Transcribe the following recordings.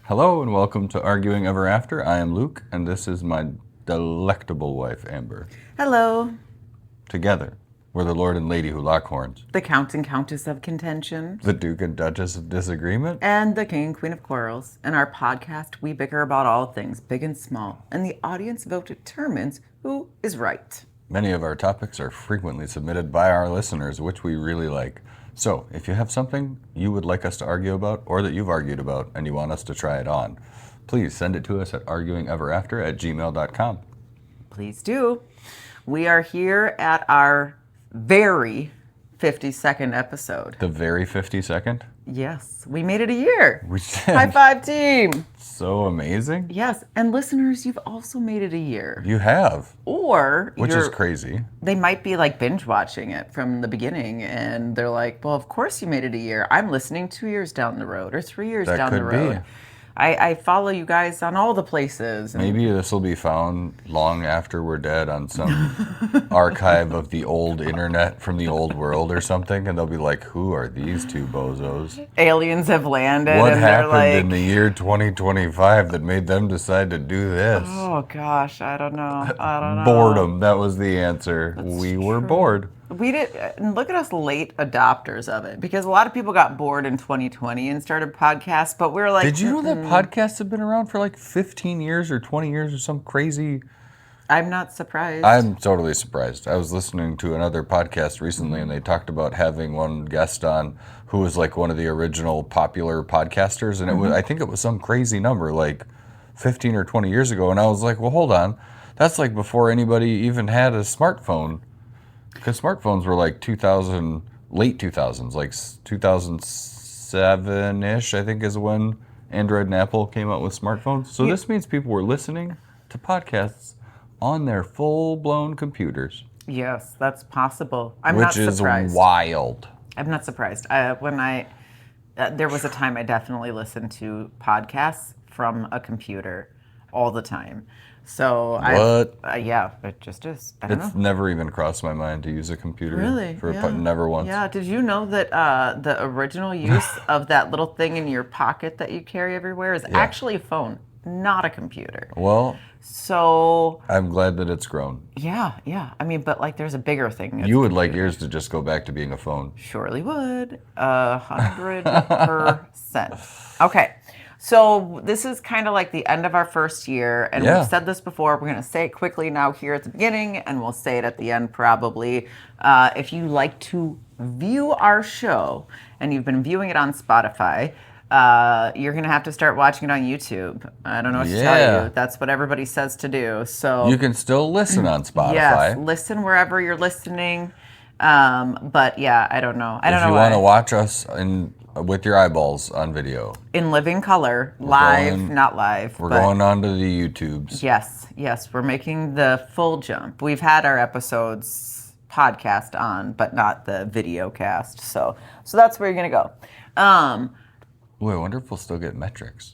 Hello and welcome to Arguing Ever After. I am Luke, and this is my delectable wife, Amber. Hello. Together, we're the Lord and Lady who lock horns, The Count and Countess of Contention, the Duke and Duchess of Disagreement, and the King and Queen of Quarrels. In our podcast, we bicker about all things, big and small, and the audience vote determines who is right. Many of our topics are frequently submitted by our listeners, which we really like. So, if you have something you would like us to argue about, or that you've argued about, and you want us to try it on, please send it to us at arguingeverafter@gmail.com. Please do. We are here at our very 52nd episode. The very 52nd? Yes, we made it a year. We did. High five, team. So amazing. Yes, and listeners, you've also made it a year. You have. Which is crazy. They might be like binge watching it from the beginning, and they're like, well, of course you made it a year. I'm listening 2 years down the road or 3 years down the road. That could be. I follow you guys on all the places. Maybe this will be found long after we're dead on some archive of the old internet from the old world or something, and they'll be like, who are these two bozos? Aliens have landed. What and happened they're like, in the year 2025 that made them decide to do this? Oh, gosh, I don't know. Boredom, that was the answer. We were bored. We did, and look at us late adopters of it, because a lot of people got bored in 2020 and started podcasts, but we were like... Did you know that podcasts have been around for like 15 years or 20 years or some crazy... I'm not surprised. I'm totally surprised. I was listening to another podcast recently, and they talked about having one guest on who was like one of the original popular podcasters, and it was, I think it was some crazy number, like 15 or 20 years ago, and I was like, well, hold on. That's like before anybody even had a smartphone. Because smartphones were like late 2000s, like 2007-ish, I think is when Android and Apple came out with smartphones. So this means people were listening to podcasts on their full-blown computers. Yes, that's possible. I'm not surprised. Which is wild. I'm not surprised. There was a time I definitely listened to podcasts from a computer all the time. So it just is. I don't know. It's never even crossed my mind to use a computer. Really? Never once. Yeah. Did you know that the original use of that little thing in your pocket that you carry everywhere is actually a phone, not a computer? Well, so I'm glad that it's grown. Yeah. I mean, but like, there's a bigger thing. You would like yours to just go back to being a phone. Surely would. 100%. Okay. So this is kind of like the end of our first year, and we've said this before. We're going to say it quickly now here at the beginning, and we'll say it at the end probably. If you like to view our show, and you've been viewing it on Spotify, you're going to have to start watching it on YouTube. I don't know what to tell you. That's what everybody says to do. So you can still listen on Spotify. Yes, listen wherever you're listening. But yeah, I don't know. If you want to watch us with your eyeballs on video. In living color, not live. We're going on to the YouTubes. Yes, we're making the full jump. We've had our episodes podcast on, but not the video cast. So that's where you're going to go. I wonder if we'll still get metrics.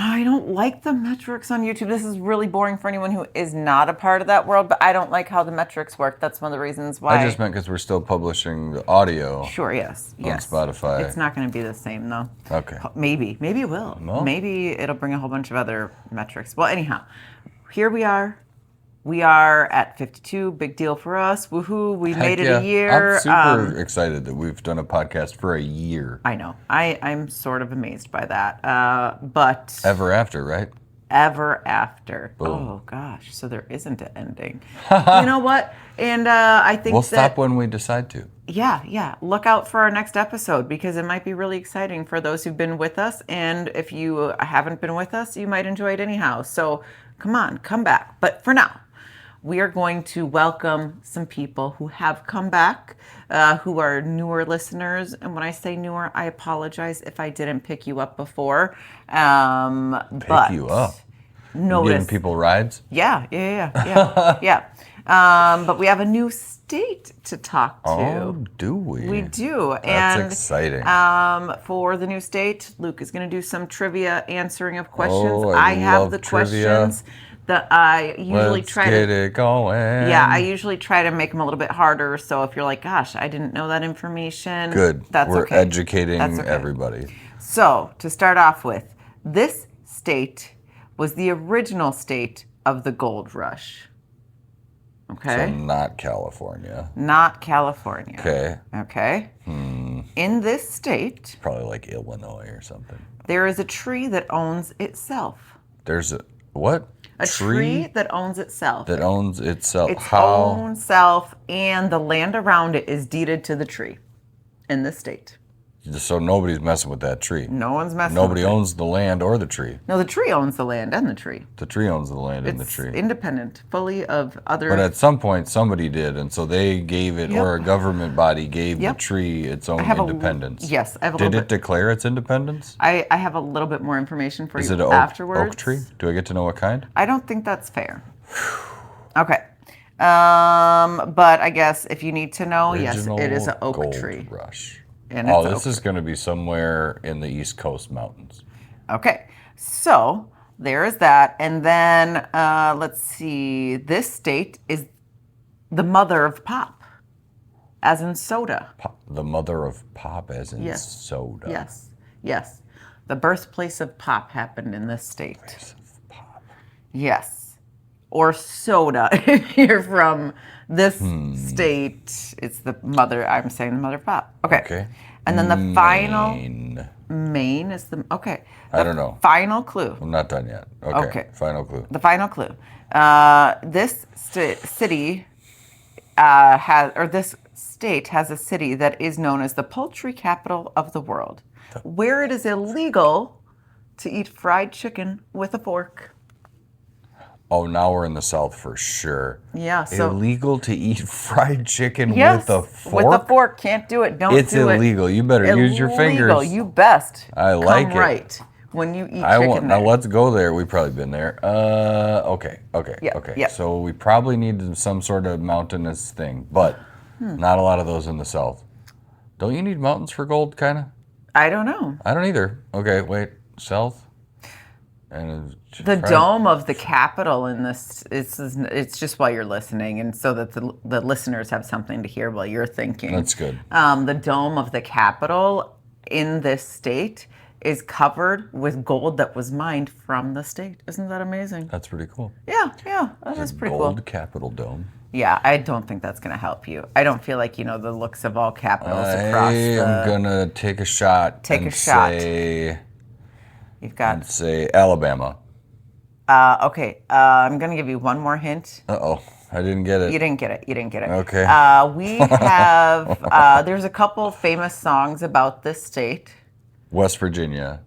I don't like the metrics on YouTube. This is really boring for anyone who is not a part of that world, but I don't like how the metrics work. That's one of the reasons why. I just meant because we're still publishing the audio. Sure, yes. On Spotify. It's not going to be the same, though. Okay. Maybe it will. No. Maybe it'll bring a whole bunch of other metrics. Well, anyhow, here we are. We are at 52. Big deal for us. Woohoo. We made it a year. I'm super excited that we've done a podcast for a year. I know. I'm sort of amazed by that. But Ever after, right? Ever after. Boom. Oh, gosh. So there isn't an ending. You know what? And I think we'll stop when we decide to. Yeah. Look out for our next episode, because it might be really exciting for those who've been with us. And if you haven't been with us, you might enjoy it anyhow. So come on, come back. But for now, we are going to welcome some people who have come back, who are newer listeners. And when I say newer, I apologize if I didn't pick you up before. Pick you up? Notice. Giving people rides? Yeah. But we have a new state to talk to. Oh, do we? We do. That's exciting. For the new state, Luke is going to do some trivia answering of questions. Oh, I have love the trivia. questions that I usually Let's get it going. Yeah, I usually try to make them a little bit harder. So if you're like, gosh, I didn't know that information. Good. That's We're okay. educating That's okay. everybody. So to start off with, this state was the original state of the gold rush. Okay. So not California. Not California. Okay. Okay. In this state, Probably like Illinois or something. there is a tree that owns itself. There's a what? A tree that owns itself. that owns itself. Its How? own self, and the land around it is deeded to the tree in this state. So nobody's messing with that tree. No one's messing Nobody with it. owns the land or the tree. No, the tree owns the land and the tree. The tree owns the land and the It's tree. independent, fully of other... But at some point, somebody did, and so they gave it, or a government body gave the tree its own independence. Yes, I have a Did little it declare its independence? I have a little bit more information for Is you it an afterwards. oak tree? Do I get to know what kind? I don't think that's fair. Okay. But I guess if you need to know, yes, it is an oak Gold tree. Rush. And Oh, it's this is going to be somewhere in the East Coast mountains. Okay, so there is that. And then let's see, this state is the mother of pop, as in soda. The mother of pop, as in Yes. soda. Yes, yes. The birthplace of pop happened in this state. Birthplace of pop. Yes. Or soda. If you're from this state, it's the mother, I'm saying the mother of pop. Okay. And then the final, Maine is the, okay. I don't know. Final clue. I'm not done yet. Okay. Final clue. The final clue. This city this state has a city that is known as the poultry capital of the world, where it is illegal to eat fried chicken with a fork. Oh, now we're in the South for sure. Yeah, so illegal to eat fried chicken yes, with a fork? with a fork. Can't do it. Don't It's do it. illegal. You better use your fingers. Illegal. You best. I like come it. right when you eat I chicken. want, now let's go there. We've probably been there. Okay. Yeah. So we probably need some sort of mountainous thing, but not a lot of those in the South. Don't you need mountains for gold, kind of? I don't know. I don't either. Okay, wait. South? And The dome of the Capitol in this, it's just while you're listening, and so that the listeners have something to hear while you're thinking. That's good. The dome of the Capitol in this state is covered with gold that was mined from the state. Isn't that amazing? That's pretty cool. Yeah, that is pretty cool. Gold Capitol dome. Yeah, I don't think that's going to help you. I don't feel like you know the looks of all capitals across the... I'm gonna take a shot. You've got... Say Alabama. Okay, I'm going to give you one more hint. Uh-oh, I didn't get it. You didn't get it. Okay. We have... there's a couple famous songs about this state. West Virginia.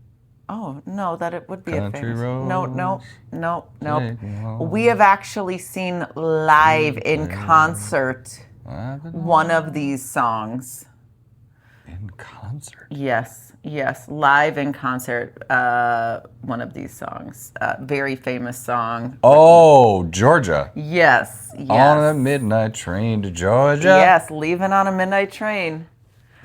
Oh, no, that it would be Country a famous... roads. No. We have actually seen live in concert one of these songs. In concert? Yes, live in concert, one of these songs. Very famous song. Oh, Georgia. Yes. On a midnight train to Georgia. Yes, leaving on a midnight train.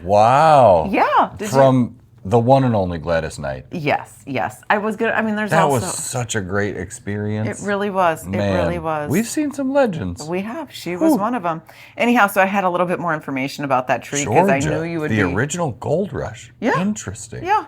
Wow. Yeah. From the one and only Gladys Knight. Yes. I was good. I mean, there's that also... was such a great experience. It really was. Man, It really was. We've seen some legends. We have. She was one of them. Anyhow, so I had a little bit more information about that tree because I knew you would the original gold rush. Yeah. Interesting. Yeah.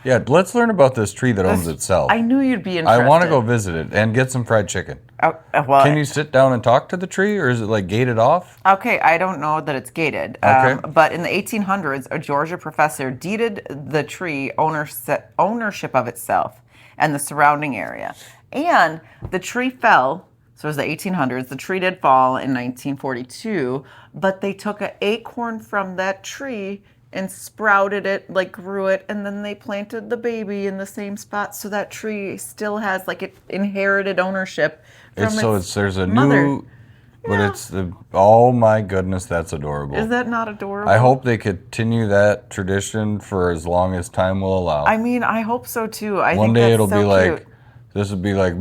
Yeah, let's learn about this tree that owns itself. I knew you'd be interested. I want to go visit it and get some fried chicken. Well, Can you sit down and talk to the tree, or is it like gated off? Okay, I don't know that it's gated. Okay. But in the 1800s, a Georgia professor deeded the tree ownership of itself and the surrounding area. And the tree fell, so it was the 1800s, the tree did fall in 1942, but they took an acorn from that tree and sprouted it, like grew it, and then they planted the baby in the same spot, so that tree still has like it inherited ownership from There's a mother. new, but it's oh my goodness, that's adorable. Is that not adorable? I hope they continue that tradition for as long as time will allow. I mean, I hope so too. One day it'll be like, this would be like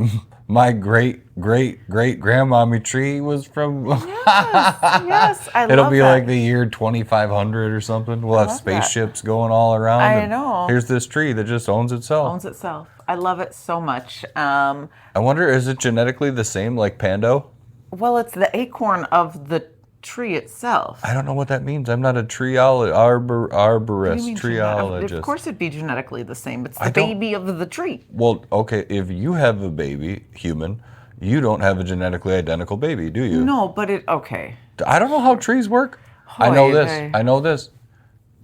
my great-great-great-grandmommy tree was from... Yes, I love It'll be that. like the year 2500 or something. We'll have spaceships going all around. I know. Here's this tree that just owns itself. Owns itself. I love it so much. I wonder, is it genetically the same like Pando? Well, it's the acorn of the tree itself. I don't know what that means. I'm not a arborist, treologist. Of course it'd be genetically the same. It's the baby of the tree. Well, okay, if you have a baby, human, you don't have a genetically identical baby, do you? No, but okay. I don't know how trees work. I know this.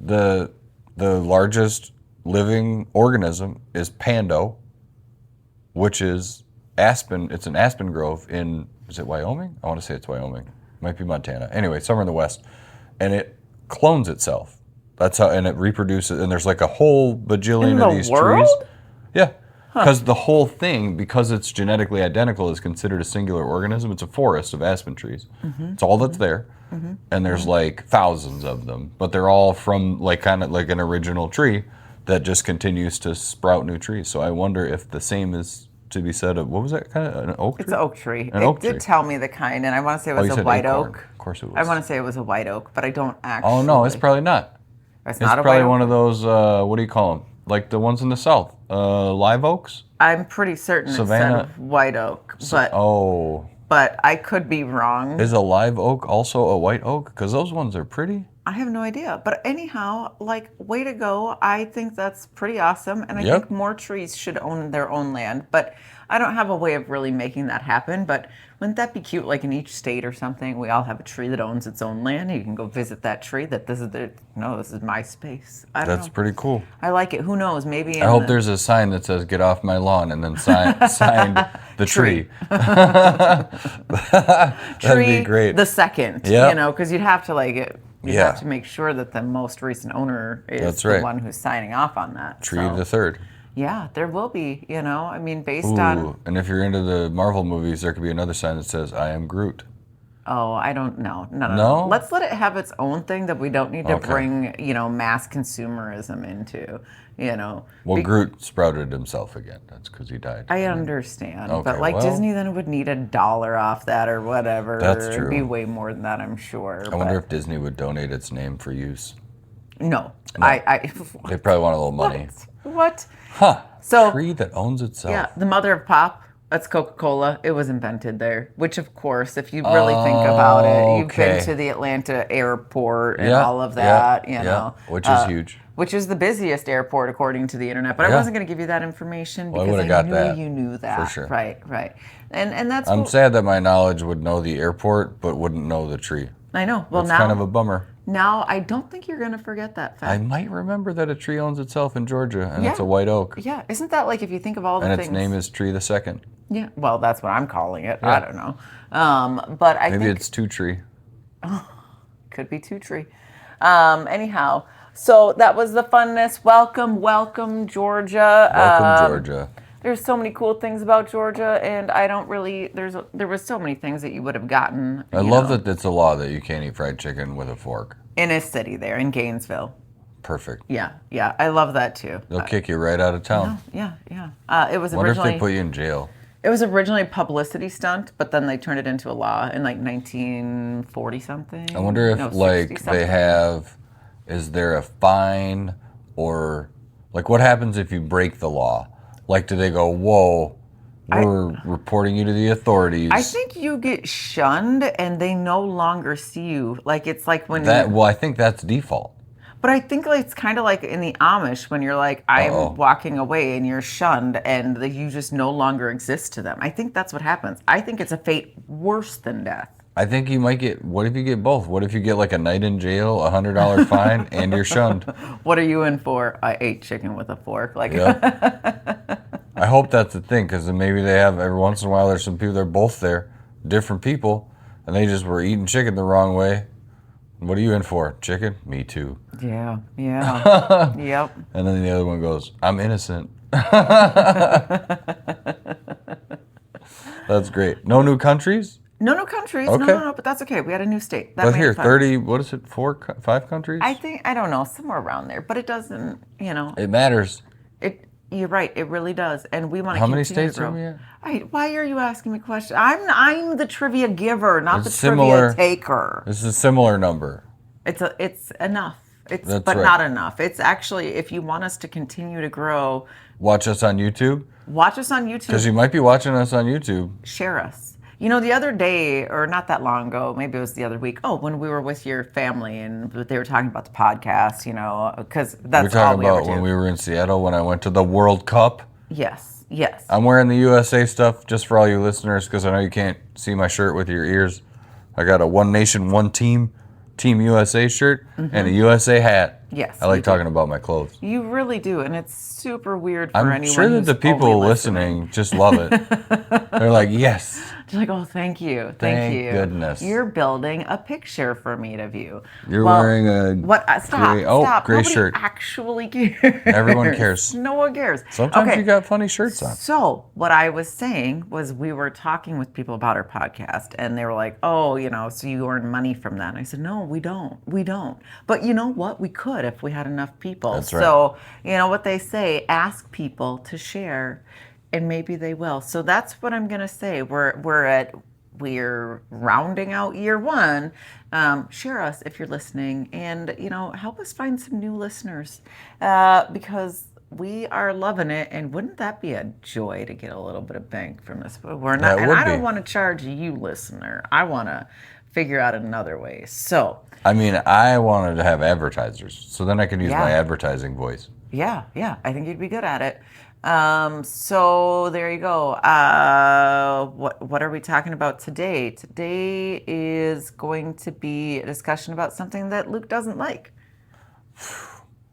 The largest living organism is Pando, which is aspen. It's an aspen grove in, is it Wyoming? I want to say it's Wyoming. Might be Montana. Anyway, somewhere in the West. And it clones itself. That's how, and it reproduces, and there's like a whole bajillion of these trees. Yeah. Because the whole thing, because it's genetically identical, is considered a singular organism. It's a forest of aspen trees. It's all that's there. And there's like thousands of them. But they're all from like kind of like an original tree that just continues to sprout new trees. So I wonder if the same is to be said of, what was that kind of, an oak tree? It's an oak tree. It did tell me the kind, and I want to say it was a white oak. Of course it was. I want to say it was a white oak, but I don't actually. Oh no, it's probably not. It's not a probably white oak? one of those, what do you call them? Like the ones in the South, live oaks? I'm pretty certain Savannah. it said white oak, but I could be wrong. Is a live oak also a white oak? Because those ones are pretty. I have no idea. But anyhow, like, way to go. I think that's pretty awesome. And I think more trees should own their own land. But I don't have a way of really making that happen. But wouldn't that be cute? Like in each state or something, we all have a tree that owns its own land. You can go visit that tree. This is my space. I don't know. That's pretty cool. I like it. Who knows? Maybe. I hope there's a sign that says "Get off my lawn" and then signed the tree. That'd be great. The second, because you'd have to have to make sure that the most recent owner is the one who's signing off on that. Tree the third. Yeah, there will be, I mean, based on... And if you're into the Marvel movies, there could be another sign that says, "I am Groot." Oh, I don't know. No. Let's let it have its own thing that we don't need to bring, mass consumerism into, Well, Groot sprouted himself again. That's because he died. I understand. Okay, but Disney then would need $1 off that or whatever. That's true. It'd be way more than that, I'm sure. I wonder if Disney would donate its name for use. No. They probably want a little money. What? Huh. So, tree that owns itself. Yeah, the mother of pop. That's Coca-Cola. It was invented there. Which, of course, if you really think about it, you've been to the Atlanta airport and all of that, which is huge. Which is the busiest airport, according to the internet. But I wasn't going to give you that information because you knew that. For sure. Right. And that's... I'm sad that my knowledge would know the airport, but wouldn't know the tree. I know. Well, It's kind of a bummer. Now, I don't think you're going to forget that fact. I might remember that a tree owns itself in Georgia, and it's a white oak. Yeah, isn't that like if you think of all the things... And its name is Tree the Second. Yeah, well, that's what I'm calling it. Yeah. I don't know. But I think... Maybe it's Two Tree. Could be Two Tree. Anyhow, so that was the funness. Welcome, Georgia. Welcome, Georgia. There's so many cool things about Georgia, and I don't really. There was so many things that you would have gotten. I love that it's a law that you can't eat fried chicken with a fork. In a city there, in Gainesville. Perfect. Yeah, I love that too. They'll kick you right out of town. Yeah. It was Wonder originally. if they put you in jail. It was originally a publicity stunt, but then they turned it into a law in like 1940 something. I wonder if they have. Is there a fine or what happens if you break the law? Do they go, "Whoa, we're reporting you to the authorities"? I think you get shunned and they no longer see you. It's like when Well, I think that's default. But I think it's kind of like in the Amish when you're like, I'm walking away and you're shunned and you just no longer exist to them. I think that's what happens. I think it's a fate worse than death. I think you might get, what if you get both? What if you get a night in jail, a $100 fine, and you're shunned? What are you in for? I ate chicken with a fork. Yep. I hope that's the thing, because then maybe they have, every once in a while, there's some people, they're both there, different people, and they just were eating chicken the wrong way. What are you in for? Chicken? Me too. Yeah. Yep. And then the other one goes, "I'm innocent." That's great. No new countries? No countries. Okay. No, but that's okay. We had a new state. But here, 30, what is it, 5 countries? I don't know, somewhere around there. But it doesn't, It matters. You're right. It really does, and we want to. How many states are we in? Why are you asking me questions? I'm the trivia giver, not It's the trivia similar. taker. This is a similar number. It's enough. That's But right. not enough. It's actually, if you want us to continue to grow, Watch us on YouTube. watch us on YouTube. Because you might be watching us on YouTube. Share us. You know, the other day, or not that long ago, maybe it was the other week. Oh, when we were with your family and they were talking about the podcast. You know, because that's all we ever do. When we were in Seattle when I went to the World Cup. Yes. Yes. I'm wearing the USA stuff just for all you listeners because I know you can't see my shirt with your ears. I got a One Nation, One Team, Team USA shirt and a USA hat. Yes. I like talking about my clothes. You really do, and it's super weird for I'm anyone sure that who's the people only listening just love it. They're like, yes. They're like, oh, thank you. Thank you. goodness. You're building a picture for me to view. You're wearing a stop. gray Nobody shirt. actually cares. Everyone cares. No one cares. Sometimes you got funny shirts on. So what I was saying was we were talking with people about our podcast, and they were like, oh, you know, so you earn money from that. And I said, no, we don't. We don't. But you know what? We could if we had enough people. That's right. So, you know what they say, ask people to share, and maybe they will. So that's what I'm going to say. We're rounding out year one. Share us if you're listening, and you know, help us find some new listeners because we are loving it. And wouldn't that be a joy to get a little bit of bank from this? But we're not, and I don't want to charge you, listener. I want to figure out another way. So I mean, I wanted to have advertisers, so then I could use my advertising voice. Yeah, I think you'd be good at it. So there you go. What are we talking about today? Today is going to be a discussion about something that Luke doesn't like.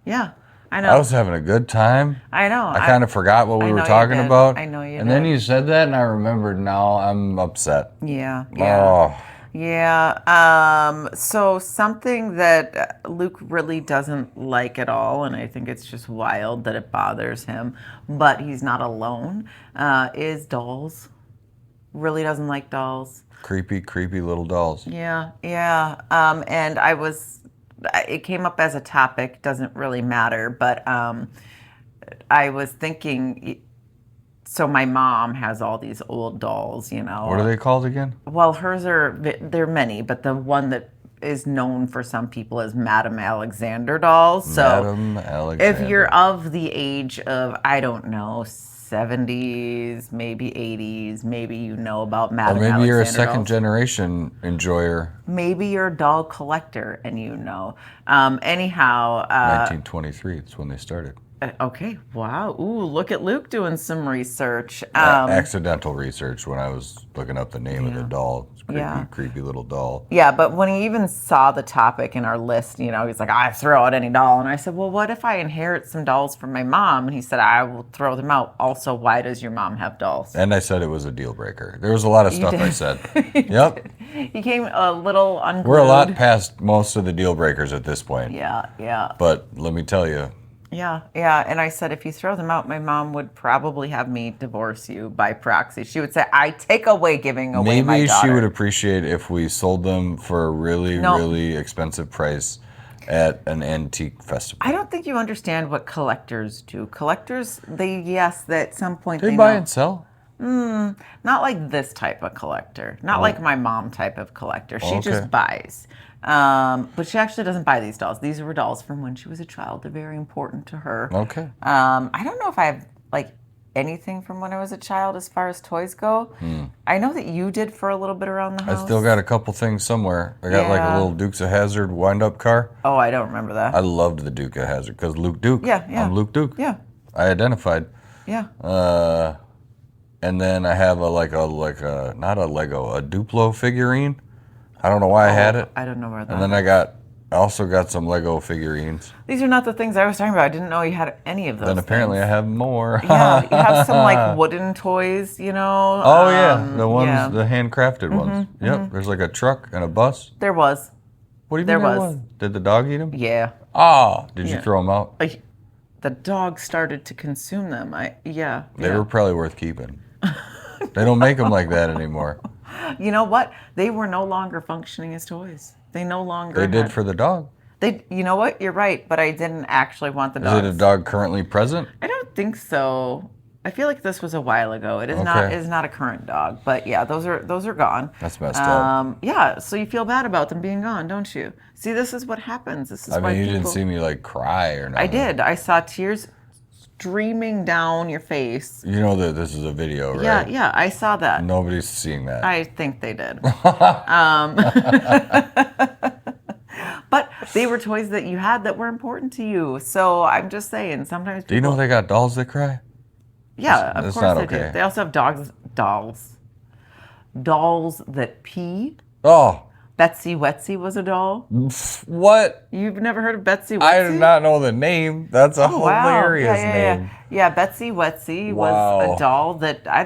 Yeah, I know. I was having a good time. I know. I kind of forgot what we were talking about. I know you did. And then you said that, and I remembered. Now I'm upset. Yeah. Oh. Yeah. So something that Luke really doesn't like at all, and I think it's just wild that it bothers him, but he's not alone, is dolls. Really doesn't like dolls. Creepy little dolls. Yeah. And it came up as a topic, doesn't really matter, but I was thinking, so my mom has all these old dolls, you know. What are they called again? Well, there are many, but the one that is known for some people is Madame Alexander dolls. So Madame Alexander. If you're of the age of, I don't know, 70s, maybe 80s, maybe you know about Madame Alexander. Or maybe you're a second dolls. generation enjoyer. Maybe you're a doll collector and you know. Anyhow. 1923, that's when they started. Okay, wow. Ooh, look at Luke doing some research. Accidental research when I was looking up the name of the doll. It's creepy little doll. Yeah, but when he even saw the topic in our list, you know, he's like, I throw out any doll. And I said, well, what if I inherit some dolls from my mom? And he said, I will throw them out. Also, why does your mom have dolls? And I said it was a deal breaker. There was a lot of stuff I said. Yep. He came a little unglued. We're a lot past most of the deal breakers at this point. Yeah. But let me tell you. Yeah. And I said, if you throw them out, my mom would probably have me divorce you by proxy. She would say, I take away giving away my daughter. Maybe she would appreciate if we sold them for a really expensive price at an antique festival. I don't think you understand what collectors do. Collectors, at some point they buy and sell. Not like this type of collector. Not like my mom type of collector. She just buys. But she actually doesn't buy these dolls. These were dolls from when she was a child. They're very important to her. Okay. I don't know if I have anything from when I was a child as far as toys go. I know that you did for a little bit around the house. I still got a couple things somewhere. I got a little Dukes of Hazzard wind-up car. Oh, I don't remember that. I loved the Duke of Hazzard because Luke Duke. Yeah. I'm Luke Duke. Yeah. I identified. Yeah. And then I have a not a Lego, a Duplo figurine. I don't know why I had it. I don't know where that. And then I also got some Lego figurines. These are not the things I was talking about. I didn't know you had any of those. Then apparently I have more. Yeah, you have some wooden toys, you know. Oh yeah, the ones, the handcrafted ones. Yep. There's like a truck and a bus. There was. What do you mean there was? Did the dog eat them? Yeah. Oh, did you throw them out? The dog started to consume them. They were probably worth keeping. They don't make them like that anymore. You know what? They were no longer functioning as toys. They no longer. They did for the dog. You know what? You're right, but I didn't actually want the dog. Is it a dog currently present? I don't think so. I feel like this was a while ago. It is not a current dog, but yeah, those are gone. That's messed up. Yeah, so you feel bad about them being gone, don't you? See, this is what happens. This is why you people... didn't see me like cry or nothing. I did. I saw tears streaming down your face. You know that this is a video, right? Yeah, I saw that. Nobody's seeing that. I think they did. But they were toys that you had that were important to you. So I'm just saying, sometimes people... Do you know they got dolls that cry? Yeah, of course they okay. do. They also have dolls that pee. Oh. Betsy Wetsy was a doll. What? You've never heard of Betsy Wetsy? I do not know the name. That's a hilarious name. Yeah, Betsy Wetsy was a doll that I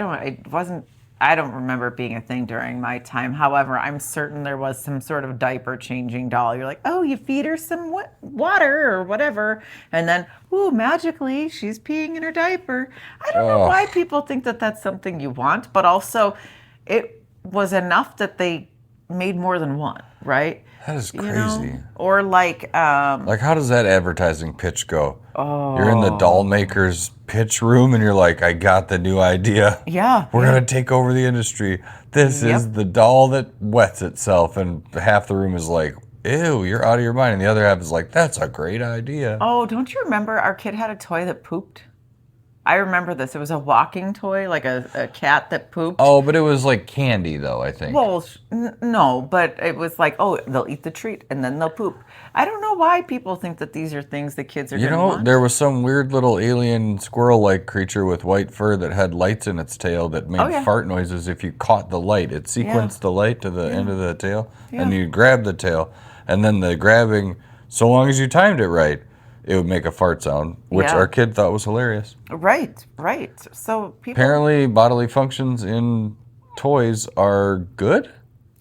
don't remember it being a thing during my time. However, I'm certain there was some sort of diaper changing doll. You're like, oh, you feed her some water or whatever. And then, ooh, magically, she's peeing in her diaper. I don't know why people think that that's something you want, but also it was enough that they made more than one, right? That is crazy. You know? Or like how does that advertising pitch go? Oh. You're in the doll maker's pitch room and you're like, I got the new idea. Yeah. We're going to take over the industry. This is the doll that wets itself. And half the room is like, ew, you're out of your mind. And the other half is like, that's a great idea. Oh, don't you remember our kid had a toy that pooped? I remember this. It was a walking toy, like a cat that pooped. Oh, but it was like candy, though, I think. Well, no, but it was like, oh, they'll eat the treat and then they'll poop. I don't know why people think that these are things that kids are going to want. There was some weird little alien squirrel-like creature with white fur that had lights in its tail that made fart noises if you caught the light. It sequenced the light to the end of the tail, and you grab the tail, and then the grabbing, so long as you timed it right, it would make a fart sound, which our kid thought was hilarious. Right. So people... Apparently, bodily functions in toys are good?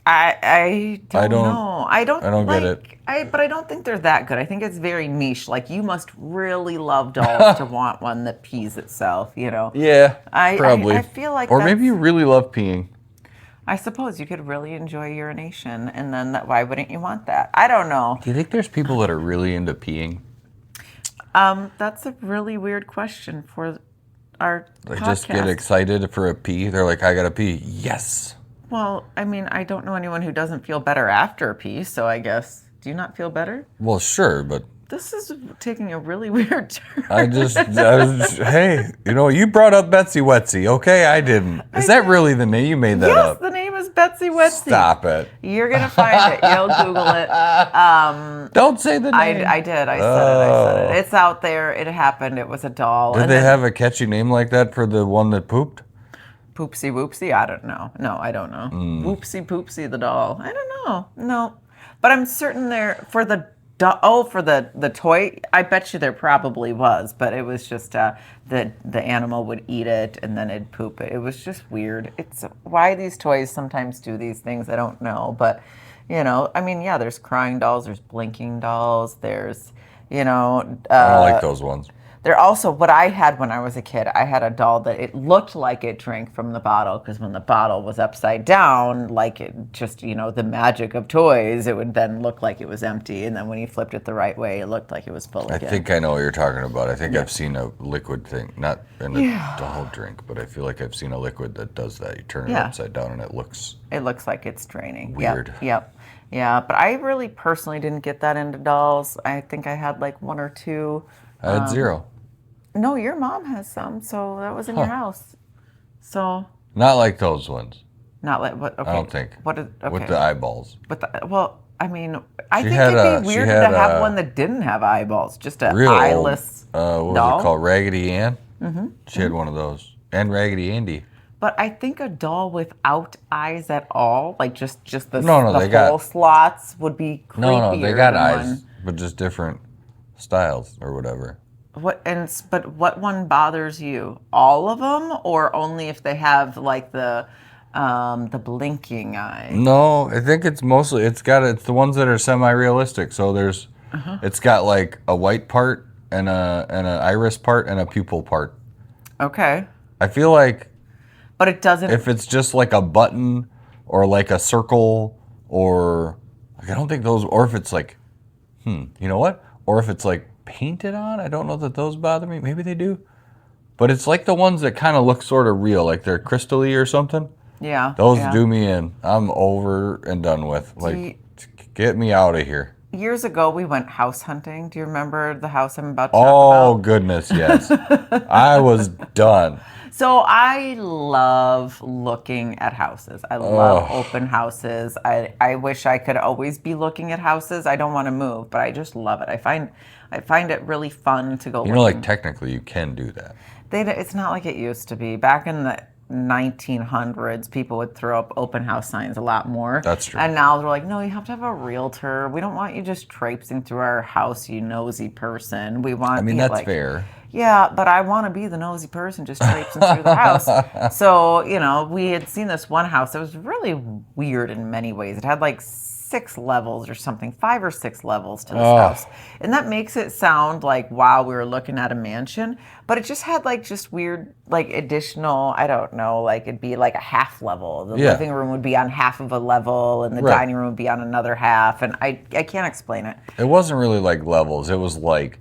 I don't know. I don't get it. But I don't think they're that good. I think it's very niche. Like, you must really love dolls to want one that pees itself, you know? Yeah, probably. I feel like or maybe you really love peeing. I suppose you could really enjoy urination, and then why wouldn't you want that? I don't know. Do you think there's people that are really into peeing? That's a really weird question for our podcast. Just get excited for a pee. They're like, I gotta pee. Yes. Well, I mean, I don't know anyone who doesn't feel better after a pee, so I guess. Do you not feel better? Well, sure, but... This is taking a really weird turn. Hey, you brought up Betsy Wetsy. Okay, I didn't. Is that really the name? You made that up. Yes, the name is Betsy Wetsy. Stop it. You're going to find it. You'll Google it. Don't say the name. I did. I said it. It's out there. It happened. It was a doll. Did they have a catchy name like that for the one that pooped? Poopsie Whoopsie? I don't know. No, I don't know. Whoopsie Poopsie the doll. I don't know. No. But I'm certain for the toy, I bet you there probably was, but it was just the animal would eat it and then it'd poop it. It was just weird. It's why these toys sometimes do these things, I don't know. But, I mean, yeah, there's crying dolls, there's blinking dolls, there's, I don't like those ones. They're also, what I had when I was a kid, I had a doll that it looked like it drank from the bottle, because when the bottle was upside down, like it just, the magic of toys, it would then look like it was empty. And then when you flipped it the right way, it looked like it was full again. I think I know what you're talking about. I think I've seen a liquid thing, not in a doll drink, but I feel like I've seen a liquid that does that. You turn it upside down and it looks like it's draining. Weird. Yep. Yeah, but I really personally didn't get that into dolls. I think I had like one or two. I had zero. No, your mom has some, so that was in your house. So not like those ones. Not like what? Okay. I don't think. Okay. With the eyeballs. I mean, I think it'd be weird to have one that didn't have eyeballs, just an eyeless what was doll. it called? Raggedy Ann. Mm-hmm. She had one of those, and Raggedy Andy. But I think a doll without eyes at all, like just the full slots, would be creepier. No, they got eyes, but just different styles or whatever. But what one bothers you? All of them, or only if they have like the blinking eye? No, I think it's mostly it's the ones that are semi-realistic. So it's got like a white part and an iris part and a pupil part. Okay. I feel like, but it doesn't. If it's just like a button or like a circle or like, I don't think those. Or if it's like, you know what? Or if it's like painted on, I don't know that those bother me. Maybe they do. But it's like the ones that kind of look sort of real, like they're crystal-y or something. Yeah. Those do me in. I'm over and done with. Like, get me out of here. Years ago, we went house hunting. Do you remember the house I'm about to talk Oh, about? goodness, yes. I was done. So I love looking at houses. I love open houses. I wish I could always be looking at houses. I don't want to move, but I just love it. I find it really fun to go. You know, like technically you can do that. It's not like it used to be. Back in the 1900s, people would throw up open house signs a lot more. That's true. And now they're like, no, you have to have a realtor. We don't want you just traipsing through our house, you nosy person. We want. I mean, that's fair. Yeah, but I want to be the nosy person just traipsing through the house. So, we had seen this one house that was really weird in many ways. It had like 6 levels or something, 5 or 6 levels to this house. And that makes it sound like, wow, we were looking at a mansion. But it just had just weird, additional, I don't know, it'd be like a half level. The living room would be on half of a level and the dining room would be on another half. And I can't explain it. It wasn't really like levels. It was like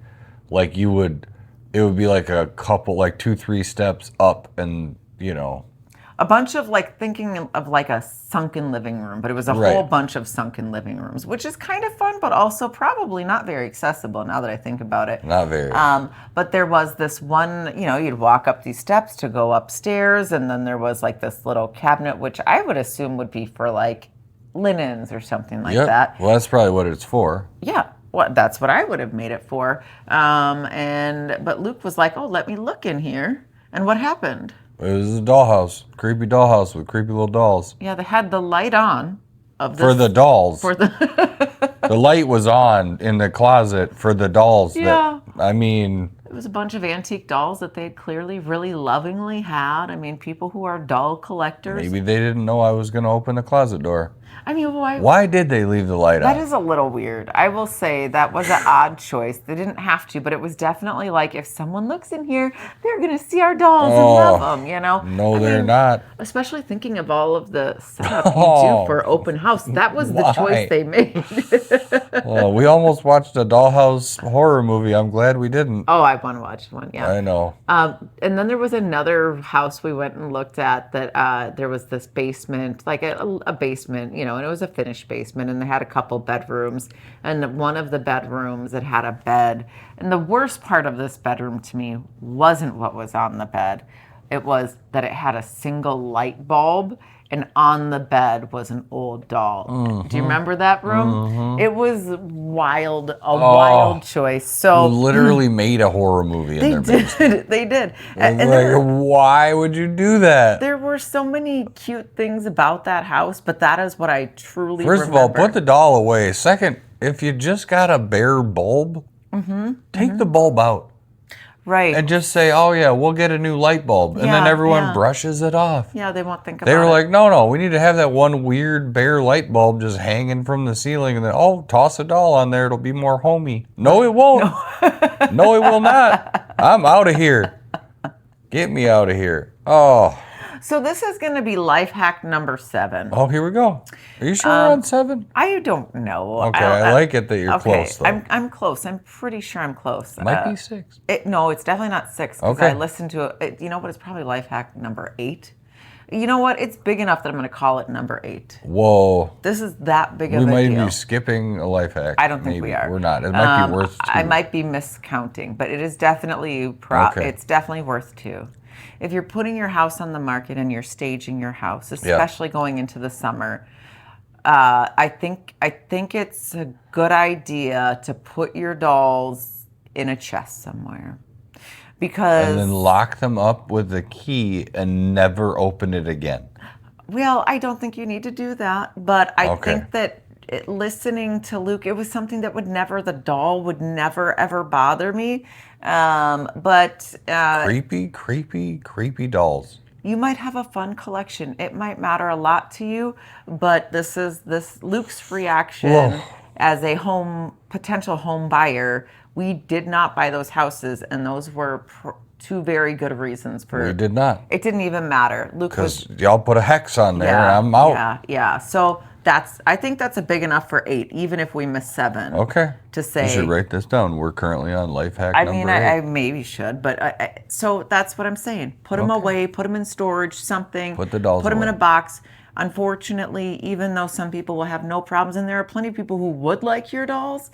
it would be like a couple, 2-3 steps up and, a bunch of thinking of a sunken living room, but it was a whole bunch of sunken living rooms, which is kind of fun, but also probably not very accessible now that I think about it. Not very. But there was this one, you'd walk up these steps to go upstairs, and then there was this little cabinet, which I would assume would be for linens or something like that. Well, that's probably what it's for. Yeah. Well, that's what I would have made it for. But Luke was like, "Oh, let me look in here." And what happened? It was a dollhouse, creepy dollhouse with creepy little dolls. Yeah, they had the light on for the dolls. For the the light was on in the closet for the dolls. Yeah. It was a bunch of antique dolls that they clearly really lovingly had. People who are doll collectors. Maybe they didn't know I was going to open the closet door. Why? Why did they leave the light on? That is a little weird. I will say that was an odd choice. They didn't have to, but it was definitely if someone looks in here, they're going to see our dolls and love them, No, they're not. Especially thinking of all of the setup you do for open house. That was the choice they made. We almost watched a dollhouse horror movie. I'm glad we didn't. Oh, I want to watch one, yeah. I know. And then there was another house we went and looked at that there was this basement, a basement, and it was a finished basement, and they had a couple bedrooms, and one of the bedrooms it had a bed. And the worst part of this bedroom to me wasn't what was on the bed. It was that it had a single light bulb, and on the bed was an old doll. Mm-hmm. Do you remember that room? Mm-hmm. It was wild choice. So literally made a horror movie in their basement. They did. And why would you do that? There were so many cute things about that house, but that is what I truly remember. First of all, put the doll away. Second, if you just got a bare bulb, take the bulb out. Right. And just say, oh, yeah, we'll get a new light bulb. And then everyone brushes it off. Yeah, they won't think about it. They were like, no, we need to have that one weird bare light bulb just hanging from the ceiling. And then, toss a doll on there. It'll be more homey. No, it won't. No, it will not. I'm out of here. Get me out of here. Oh. So this is going to be life hack number 7. Oh, here we go. Are you sure we're on 7? I don't know. Okay, I like it that you're close, though. I'm close. I'm pretty sure I'm close. It might be 6. No, it's definitely not 6. Okay. I listened to it. You know what? It's probably life hack number 8. You know what? It's big enough that I'm going to call it number 8. Whoa. This is that big of a deal. We might be skipping a life hack. I don't think we are. We're not. It might be worth 2. I might be miscounting, but it is definitely it's definitely worth 2. If you're putting your house on the market and you're staging your house, especially going into the summer, I think it's a good idea to put your dolls in a chest somewhere. And then lock them up with a key and never open it again. Well, I don't think you need to do that, but I think that listening to Luke, it was something that the doll would never, ever bother me. Creepy dolls. You might have a fun collection. It might matter a lot to you, but this Luke's reaction as a potential home buyer. We did not buy those houses, and those were 2 very good reasons for. We did not. It didn't even matter. Luke, because y'all put a hex on there, and I'm out. Yeah. So I think that's a big enough for 8, even if we miss 7. Okay. To say. You should write this down. We're currently on life hack number 8. I maybe should, but so that's what I'm saying. Put them away, put them in storage, something. Put the dolls Put them away. in a box. Unfortunately, even though some people will have no problems, and there are plenty of people who would like your dolls,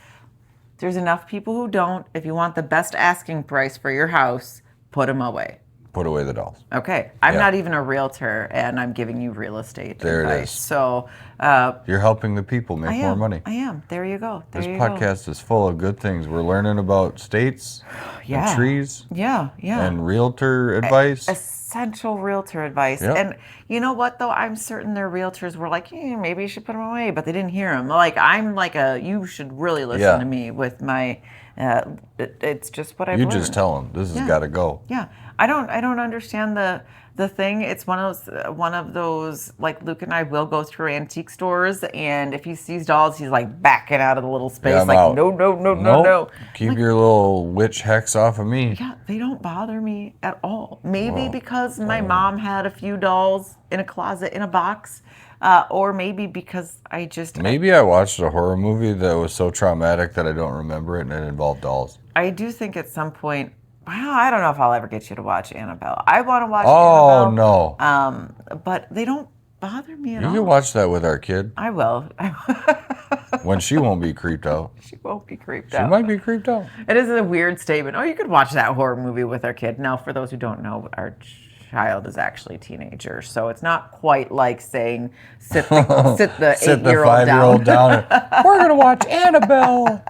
there's enough people who don't. If you want the best asking price for your house, put them away. Put away the dolls. Okay. I'm not even a realtor, and I'm giving you real estate there advice. It is. So you're helping the people make more money. I am. There you go. This podcast is full of good things. We're learning about states, and trees, and realtor advice. Essential realtor advice. Yep. And you know what, though? I'm certain their realtors were like, maybe you should put them away, but they didn't hear them. Like, I'm like you should really listen to me with my, it's just what I've learned. You just tell them, this has got to go. Yeah. I don't understand the thing. It's one of those, like, Luke and I will go through antique stores, and if he sees dolls, he's like backing out of the little space, I'm out. No. Keep your little witch hex off of me. Yeah, they don't bother me at all. Maybe because my mom had a few dolls in a closet in a box, or maybe because Maybe I watched a horror movie that was so traumatic that I don't remember it, and it involved dolls. I do think at some point. Wow, I don't know if I'll ever get you to watch Annabelle. I want to watch Oh, Annabelle. no. But they don't bother me at all. You can watch that with our kid. I will. When she won't be creeped out. She won't be creeped out. She might be creeped out. It is a weird statement. Oh, you could watch that horror movie with our kid. Now, for those who don't know, our child is actually a teenager. So it's not quite like saying, sit the 8-year-old down. We're going to watch Annabelle.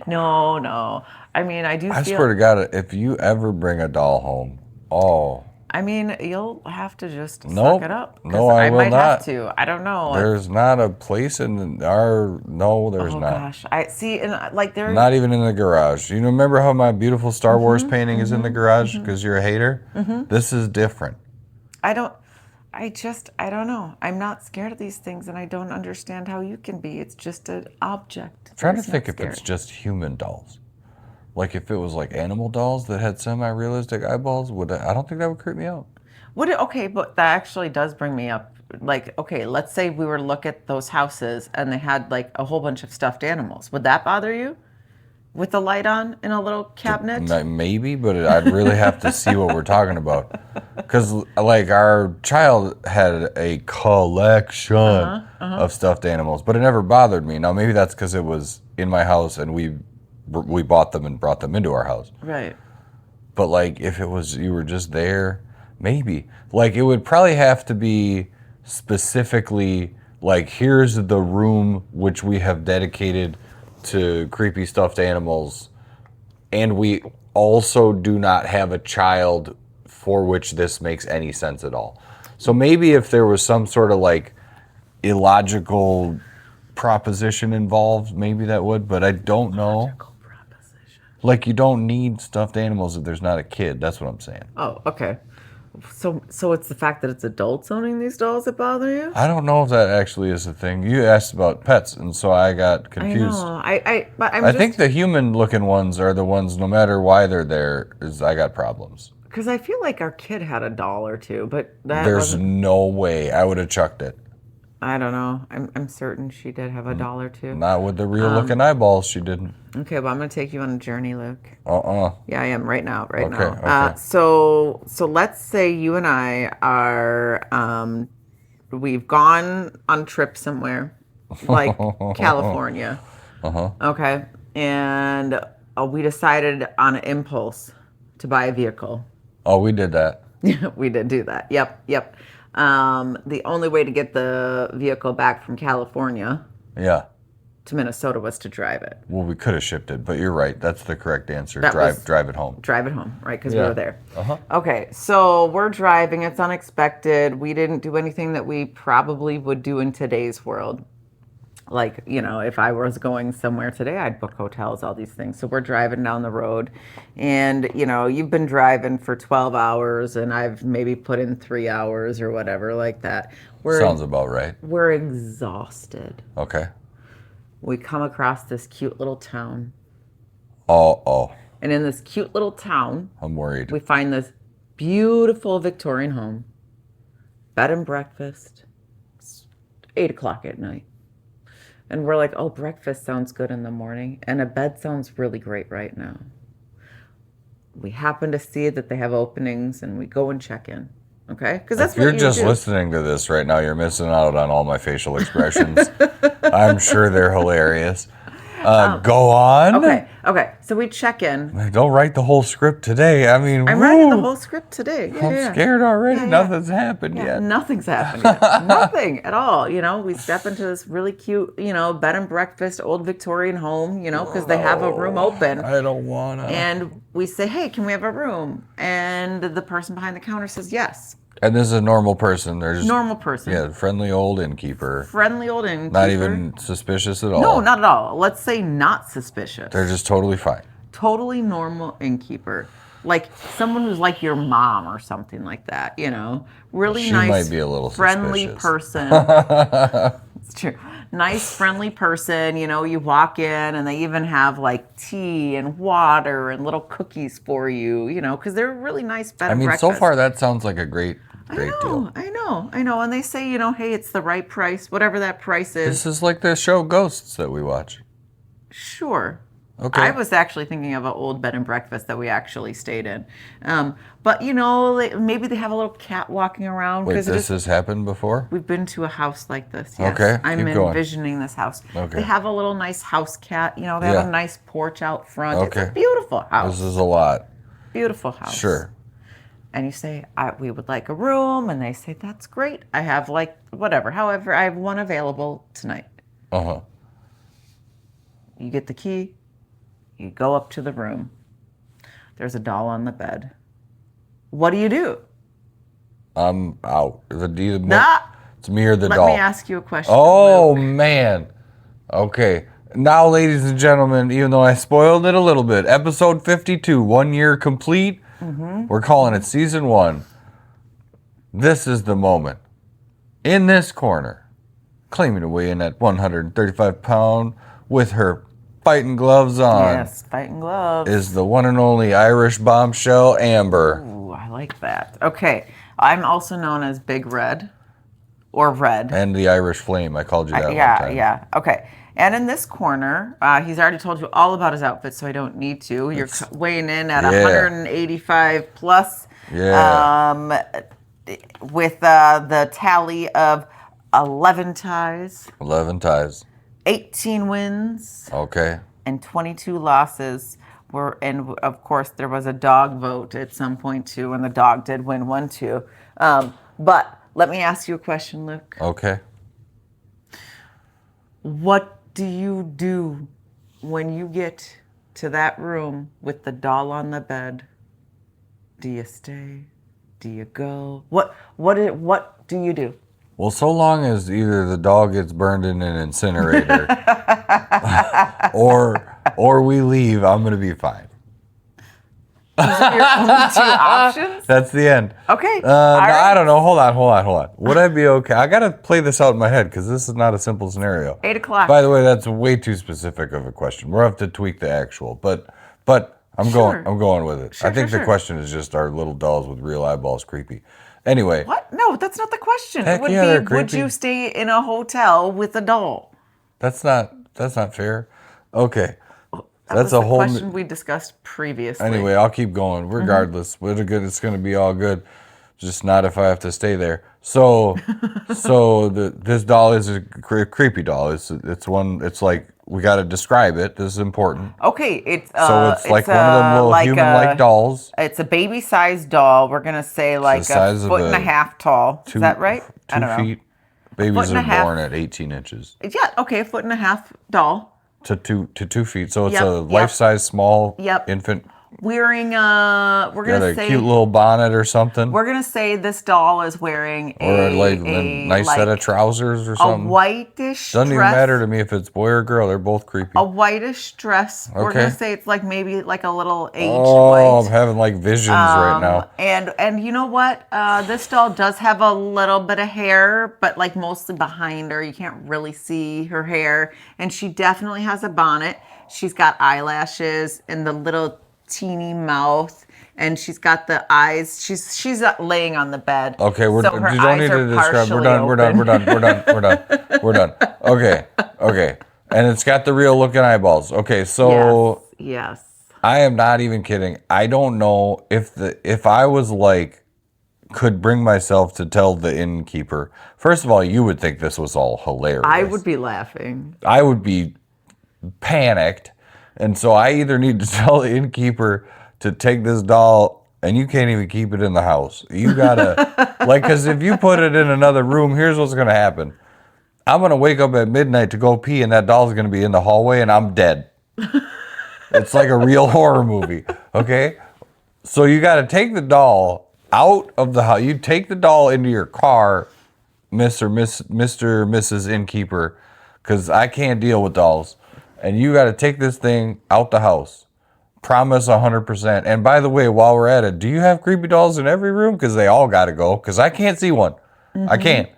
No. I mean, I swear to God, if you ever bring a doll home, I mean, you'll have to just suck it up. No, I will might not. Have to. I don't know. There's not a place in our. No, there's not. Oh gosh, I see. And like there. Not even in the garage. You remember how my beautiful Star Wars painting is in the garage because you're a hater? This is different. I don't know. I'm not scared of these things, and I don't understand how you can be. It's just an object. I'm trying to think if it's just human dolls. Like if it was like animal dolls that had semi-realistic eyeballs, I don't think that would creep me out. Okay, but that actually does bring me up. Like, okay, let's say we were to look at those houses and they had like a whole bunch of stuffed animals. Would that bother you? With the light on in a little cabinet? Maybe, but I'd really have to see what we're talking about. Because like our child had a collection of stuffed animals, but it never bothered me. Now maybe that's because it was in my house and we bought them and brought them into our house. Right. But like if it was you were just there, maybe. Like it would probably have to be specifically like here's the room which we have dedicated to creepy stuffed animals, and we also do not have a child for which this makes any sense at all. So maybe if there was some sort of like illogical proposition involved, maybe that would, but I don't know. Like you don't need stuffed animals if there's not a kid. That's what I'm saying. Oh, okay. So it's the fact that it's adults owning these dolls that bother you? I don't know if that actually is a thing. You asked about pets, and so I got confused. I know. I think the human-looking ones are the ones, no matter why they're there, I got problems. Because I feel like our kid had a doll or two, but there's no way I would have chucked it. I don't know. I'm certain she did have a doll or two. Not with the real-looking eyeballs, she didn't. Okay, well, I'm going to take you on a journey, Luke. Yeah, I am right now. Okay. So let's say you and I are, we've gone on a trip somewhere, like California. Okay, and we decided on an impulse to buy a vehicle. Oh, we did that. We did do that. Yep. The only way to get the vehicle back from California to Minnesota was to drive it. Well, we could have shipped it, but you're right. That's the correct answer. Drive it home. Drive it home, right? Because we were there. Okay, so we're driving. It's unexpected. We didn't do anything that we probably would do in today's world. Like, if I was going somewhere today, I'd book hotels, all these things. So we're driving down the road and, you've been driving for 12 hours and I've maybe put in 3 hours or whatever like that. Sounds about right. We're exhausted. Okay. We come across this cute little town. Oh. And in this cute little town, I'm worried. We find this beautiful Victorian home, bed and breakfast, 8 o'clock at night. And we're like, oh, breakfast sounds good in the morning, and a bed sounds really great right now. We happen to see that they have openings, and we go and check in. Okay? Because that's If what you're you just do. listening to this right now, you're missing out on all my facial expressions. I'm sure they're hilarious. Go on. Okay. So we check in. Don't write the whole script today. I mean, I'm writing the whole script today. I'm scared already. Nothing's happened yet. Nothing's happened yet. Nothing at all. We step into this really cute, bed and breakfast, old Victorian home, because they have a room open. I don't want to. And we say, hey, can we have a room? And the person behind the counter says yes. And this is a normal person. They're just normal person. Yeah, friendly old innkeeper. Friendly old innkeeper. Not even suspicious at all. No, not at all. Let's say not suspicious. They're just totally fine. Totally normal innkeeper. Like someone who's like your mom or something like that, Really she nice, might be a little friendly suspicious. Person. It's true. Nice, friendly person. You walk in and they even have like tea and water and little cookies for you, because they're really nice bed and breakfast. So far that sounds like a great deal. I know. And they say, hey, it's the right price, whatever that price is. This is like the show Ghosts that we watch. Sure. Okay. I was actually thinking of an old bed and breakfast that we actually stayed in. But, maybe they have a little cat walking around. Wait, this has happened before? We've been to a house like this, yes. Okay, I'm keep going. envisioning this house. Okay. They have a little nice house cat. They have a nice porch out front. Okay. It's a beautiful house. This is a lot. Beautiful house. Sure. And you say, we would like a room. And they say, that's great. I have whatever. However, I have one available tonight. Uh-huh. You get the key. You go up to the room. There's a doll on the bed. What do you do? I'm out. It's me or the doll. Let me ask you a question. Oh, Luke. man. Okay. Now, ladies and gentlemen, even though I spoiled it a little bit, episode 52, 1 year complete. Mm-hmm. We're calling it season 1. This is the moment. In this corner, claiming to weigh in at 135 pounds with her fighting gloves on. Yes, fighting gloves. Is the one and only Irish bombshell, Amber. Ooh, I like that. Okay. I'm also known as Big Red or Red. And the Irish Flame. I called you that one time. Yeah. Okay. And in this corner, he's already told you all about his outfit, so I don't need to. You're weighing in at 185 plus. Yeah. With the tally of 11 ties. 11 ties. 18 wins. Okay. And 22 losses. And of course, there was a dog vote at some point too, and the dog did win one too. But let me ask you a question, Luke. Okay. What do you do when you get to that room with the doll on the bed? Do you stay? Do you go? What do you do? Well, so long as either the dog gets burned in an incinerator or we leave, I'm going to be fine. Those are your only 2 options? That's the end. Okay. I don't know. Hold on. Would I be okay? I got to play this out in my head because this is not a simple scenario. 8 o'clock. By the way, that's way too specific of a question. We'll have to tweak the actual, but I'm going with it. I think the question is just are little dolls with real eyeballs creepy? Anyway. What? No, that's not the question. Heck It would yeah, they're be, would creepy. you stay in a hotel with a doll? That's not fair. Okay. That's a whole question we discussed previously. Anyway, I'll keep going. Regardless, it's going to be all good. Just not if I have to stay there. So this doll is a creepy doll. It's one. It's like we got to describe it. This is important. Okay, it's like one of them little human-like dolls. It's a baby-sized doll. We're gonna say like a foot and a half tall. Is that right? 2 feet. Babies are born at 18 inches. Yeah. Okay, a foot and a half doll. To 2 feet. So it's a life-size small infant. Wearing we're gonna say a cute little bonnet or something. We're gonna say this doll is wearing a nice set of trousers or something. A whitish Doesn't dress. even matter to me if it's boy or girl. They're both creepy. A whitish dress. Okay. We're gonna say it's like maybe like a little aged white. I'm white. having like visions right now. And you know what? This doll does have a little bit of hair, but like mostly behind her. You can't really see her hair. And she definitely has a bonnet. She's got eyelashes and the little teeny mouth, and she's got the eyes. She's laying on the bed. Okay, so her you don't eyes need are to describe. We're partially done. open. We're done. Okay. And it's got the real looking eyeballs. Okay, so Yes. I am not even kidding. I don't know if I was like could bring myself to tell the innkeeper. First of all, you would think this was all hilarious. I would be laughing. I would be panicked. And so I either need to tell the innkeeper to take this doll, and you can't even keep it in the house. You gotta, because if you put it in another room, here's what's gonna happen. I'm gonna wake up at midnight to go pee, and that doll's gonna be in the hallway, and I'm dead. It's like a real horror movie, okay? So you gotta take the doll out of the house. You take the doll into your car, Mr. Mrs. Innkeeper, because I can't deal with dolls. And you got to take this thing out the house. Promise 100%. And by the way, while we're at it, do you have creepy dolls in every room? Because they all got to go. Because I can't see one. I can't.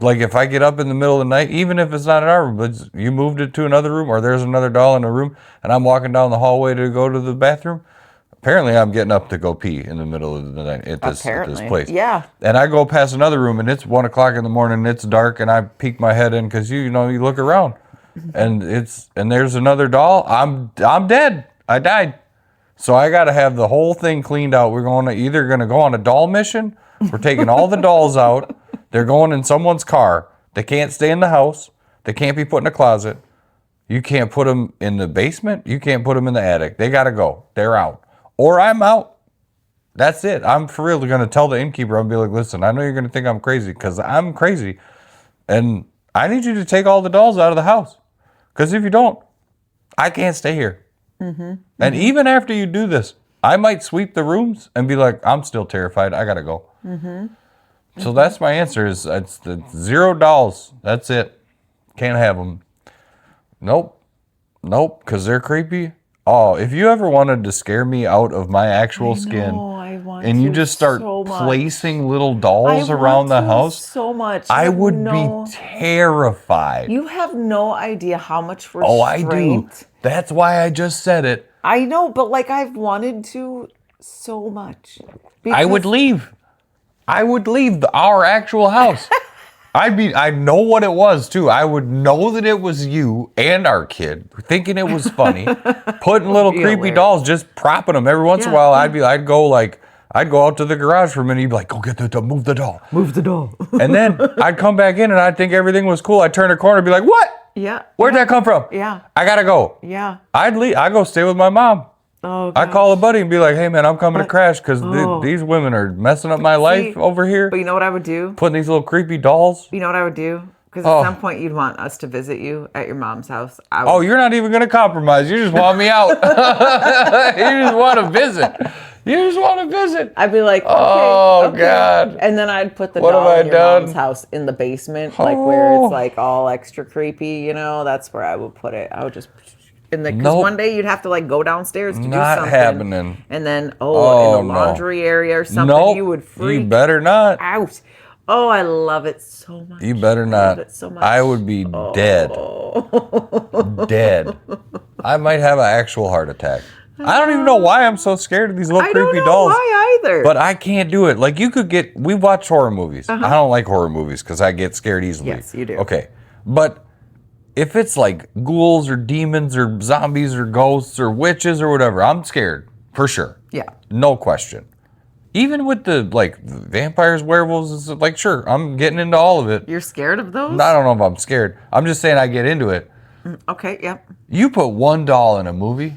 Like if I get up in the middle of the night, even if it's not in our room, but you moved it to another room or there's another doll in a room and I'm walking down the hallway to go to the bathroom, apparently I'm getting up to go pee in the middle of the night at this place. Yeah. And I go past another room and it's 1 o'clock in the morning and it's dark and I peek my head in because you look around. And there's another doll. I'm dead. I died. So I got to have the whole thing cleaned out. We're either going to go on a doll mission. We're taking all the dolls out. They're going in someone's car. They can't stay in the house. They can't be put in a closet. You can't put them in the basement. You can't put them in the attic. They got to go. They're out. Or I'm out. That's it. I'm for real going to tell the innkeeper. I'll be like, listen, I know you're going to think I'm crazy because I'm crazy. And I need you to take all the dolls out of the house. Because if you don't, I can't stay here. And even after you do this, I might sweep the rooms and be like, I'm still terrified. I got to go. So that's my answer is it's the 0 dolls. That's it. Can't have them. Nope, because they're creepy. Oh, if you ever wanted to scare me out of my actual skin and you just start placing little dolls around the house, so much. I would be terrified. You have no idea how much restraint. Oh, I do. That's why I just said it. I know, but like I've wanted to so much. I would leave. Our actual house. I know what it was too. I would know that it was you and our kid thinking it was funny, putting little creepy dolls, just propping them every once in a while. I'd go out to the garage for a minute. You'd be like, go get the doll, move the doll. And then I'd come back in and I'd think everything was cool. I'd turn a corner and be like, what? Yeah. Where'd that come from? Yeah. I gotta go. Yeah. I'd leave. I'd go stay with my mom. Oh, I call a buddy and be like, hey man, I'm coming to crash because these women are messing up my life over here. But you know what I would do? Putting these little creepy dolls. You know what I would do? Because at some point you'd want us to visit you at your mom's house. You're not even going to compromise. You just want me out. You just want to visit. I'd be like, okay, oh, God. And then I'd put the doll in your mom's house in the basement, like where it's like all extra creepy, That's where I would put it. I would just... Because one day you'd have to go downstairs to do something. Not happening. And then, in the laundry area or something, you would freak you better not. out. Oh, I love it so much. You better not. I love it so much. I would be dead. Dead. I might have an actual heart attack. I don't even know why I'm so scared of these little creepy dolls. I don't know why either. But I can't do it. We watch horror movies. I don't like horror movies because I get scared easily. Yes, you do. Okay. But if it's like ghouls or demons or zombies or ghosts or witches or whatever, I'm scared for sure. Yeah. No question. Even with the vampires, werewolves, sure, I'm getting into all of it. You're scared of those? I don't know if I'm scared. I'm just saying I get into it. Okay, yep. You put one doll in a movie,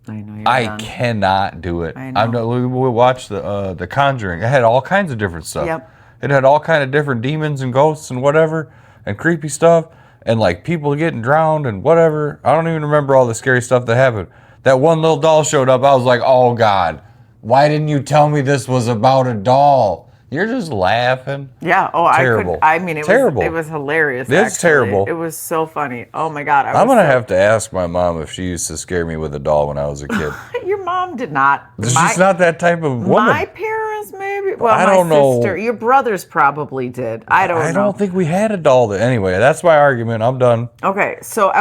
I know you're I cannot do it. I know. We watched the Conjuring. It had all kinds of different stuff. Yep. It had all kind of different demons and ghosts and whatever and creepy stuff. And people getting drowned and whatever. I don't even remember all the scary stuff that happened. That one little doll showed up. I was like, oh God, why didn't you tell me this was about a doll? You're just laughing. Yeah. Oh, terrible. It was hilarious. It's terrible. It was so funny. Oh my God. I'm going to have to ask my mom if she used to scare me with a doll when I was a kid. Your mom did not. She's not that type of woman. My parents maybe. Well, I don't know. Sister, your brothers probably did. I don't know. I don't think we had a doll. Anyway, that's my argument. I'm done. Okay. So,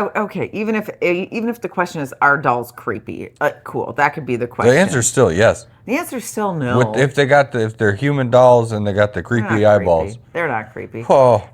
even if the question is, are dolls creepy? Cool. That could be the question. The answer is still yes. The answer is still no. If they're human dolls and they got the creepy eyeballs. They're not creepy. Oh.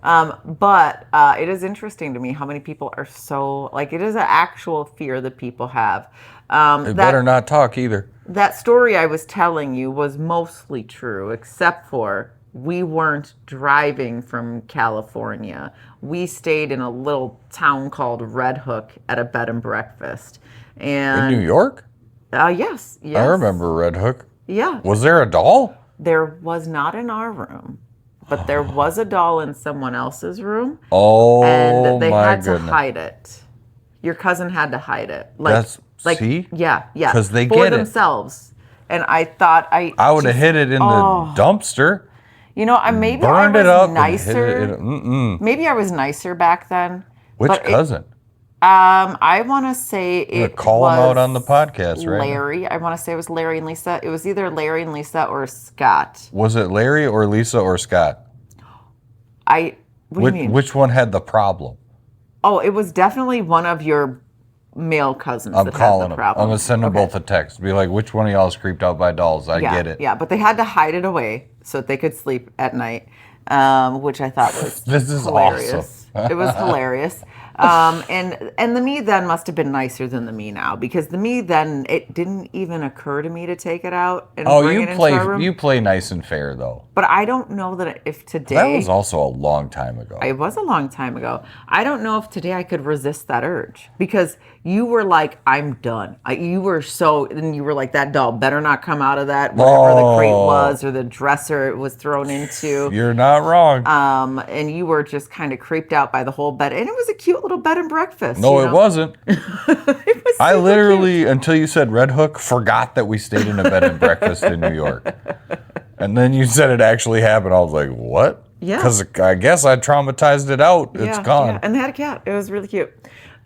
But it is interesting to me how many people are so, like, it is an actual fear that people have. They better not talk either. That story I was telling you was mostly true, except for we weren't driving from California. We stayed in a little town called Red Hook at a bed and breakfast. And in New York? Yes. I remember Red Hook. Yeah. Was there a doll? There was not in our room, but there was a doll in someone else's room. Oh, and they my had goodness. to hide it. Your cousin had to hide it. See? Yeah. Because they for get themselves. And I thought I would have hid it in the dumpster. You know, maybe Burned I it up was nicer. Maybe I was nicer back then. Which cousin? I want to say it call was them out on the podcast, right? Larry. I want to say it was Larry and Lisa. It was either Larry and Lisa or Scott. Was it Larry or Lisa or Scott? What do you mean? Which one had the problem? Oh, it was definitely one of your male cousins I'm that calling had the them. problem. I'm going to send them both a text. Be like, which one of y'all is creeped out by dolls? I get it. Yeah, but they had to hide it away so that they could sleep at night, which I thought was This is hilarious. awesome. It was hilarious. And the me then must have been nicer than the me now, because the me then, it didn't even occur to me to take it out and bring it into our room. You play nice and fair though. But I don't know that if today... That was also a long time ago. It was a long time ago. I don't know if today I could resist that urge, because you were like, I'm done. You were like, that doll better not come out of that, whatever the crate was or the dresser it was thrown into. You're not wrong. And you were just kind of creeped out by the whole bed. And it was a cute little bed and breakfast. No, it wasn't. It was I literally, cute. until you said Red Hook, forgot that we stayed in a bed and breakfast in New York. And then you said it actually happened. I was like, what? Yeah. Because I guess I traumatized it out. It's gone. Yeah. And they had a cat. It was really cute.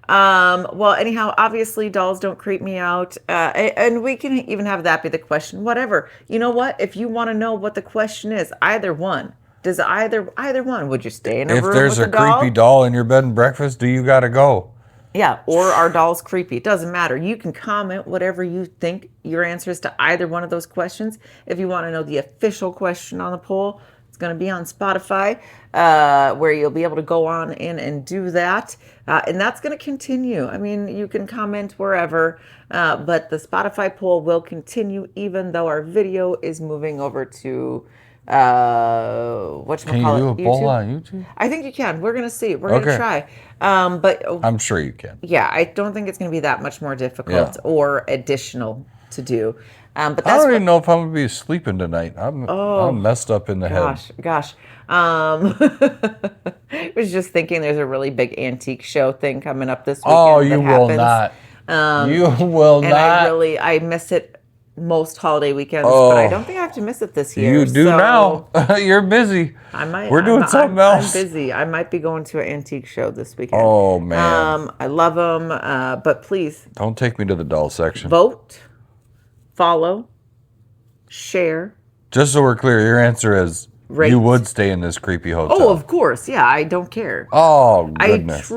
Well, anyhow, obviously dolls don't creep me out. And we can even have that be the question. Whatever. You know what? If you want to know what the question is, either one. Does either one, would you stay in a room with a doll? If there's a creepy doll in your bed and breakfast, do you got to go? Yeah, or are dolls creepy? It doesn't matter. You can comment whatever you think your answers to either one of those questions. If you want to know the official question on the poll, it's going to be on Spotify, where you'll be able to go on in and do that. And that's going to continue. I mean, you can comment wherever, but the Spotify poll will continue even though our video is moving over to... Can you do a poll on YouTube? I think you can. We're gonna see. We're gonna try. But I'm sure you can. Yeah, I don't think it's gonna be that much more difficult or additional to do. But that's I don't even know if I'm gonna be sleeping tonight. I'm messed up in the head. Gosh. I was just thinking there's a really big antique show thing coming up this weekend. Oh, you will not. You will not. And I miss it most holiday weekends, but I don't think I have to miss it this year. You do now. You're busy. I might. We're doing something else. I'm busy. I might be going to an antique show this weekend. Oh man. I love them, but please don't take me to the doll section. Vote, follow, share. Just so we're clear, your answer is you would stay in this creepy hotel. Oh, of course. Yeah, I don't care. Oh, goodness.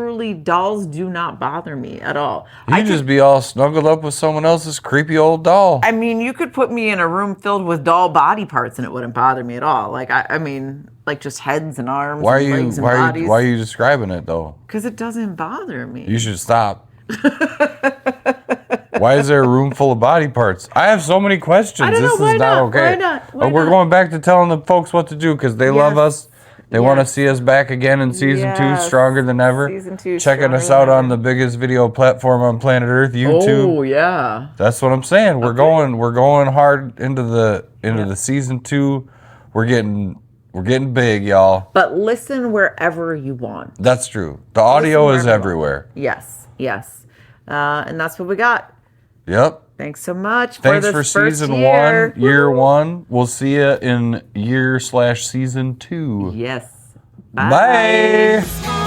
Dolls do not bother me at all. You just be all snuggled up with someone else's creepy old doll. I mean, you could put me in a room filled with doll body parts and it wouldn't bother me at all. Like, I mean, like just heads and arms and legs and bodies. Why are you describing it, though? Because it doesn't bother me. You should stop. Why is there a room full of body parts? I have so many questions. This is not okay. Why not? Why We're not? going back to telling the folks what to do because they love us. They want to see us back again in season 2, stronger than ever. Season 2, checking us out on the biggest video platform on planet Earth, YouTube. Oh yeah, that's what I'm saying. We're going hard into the season 2. We're getting big, y'all. But listen wherever you want. That's true. The audio is everywhere. Yes, and that's what we got. Yep. Thanks so much. Thanks for season 1, year 1. We'll see you in year/season 2. Yes. Bye.